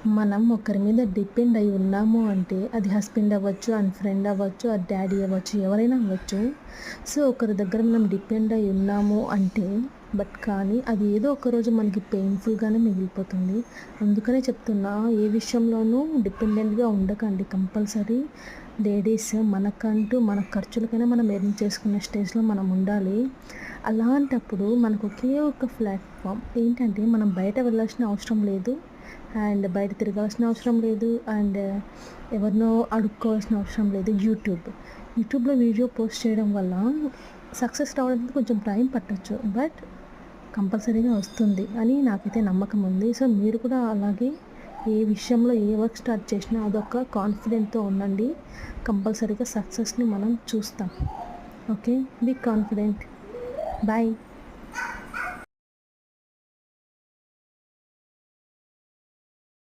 మనం ఒకరి మీద డిపెండ్ అయి ఉన్నాము అంటే అది హస్బెండ్ అవ్వచ్చు, అండ్ ఫ్రెండ్ అవ్వచ్చు, అది డ్యాడీ అవ్వచ్చు, ఎవరైనా అవ్వచ్చు. సో ఒకరి దగ్గర మనం డిపెండ్ అయి ఉన్నాము అంటే కానీ అది ఏదో ఒకరోజు మనకి పెయిన్ఫుల్గానే మిగిలిపోతుంది. అందుకనే చెప్తున్నా, ఏ విషయంలోనూ డిపెండెంట్గా ఉండకండి. కంపల్సరీ లేడీస్ మనకంటూ మన ఖర్చులకైనా మనం ఎర్న్ చేసుకునే స్టేజ్లో మనం ఉండాలి. అలాంటప్పుడు మనకు ఒకే ఒక ప్లాట్ఫామ్ ఏంటంటే, మనం బయట వెళ్ళాల్సిన అవసరం లేదు, అండ్ బయట తిరగాల్సిన అవసరం లేదు, అండ్ ఎవరినో అడుక్కోవాల్సిన అవసరం లేదు. యూట్యూబ్లో వీడియో పోస్ట్ చేయడం వల్ల సక్సెస్ రావడానికి కొంచెం టైం పట్టొచ్చు, బట్ కంపల్సరీగా వస్తుంది అని నాకైతే నమ్మకం ఉంది. సో మీరు కూడా అలాగే ఏ విషయంలో ఏ వర్క్ స్టార్ట్ చేసినా అదొక కాన్ఫిడెంట్తో ఉండండి. కంపల్సరీగా సక్సెస్ని మనం చూస్తాం. Okay, be confident. బాయ్.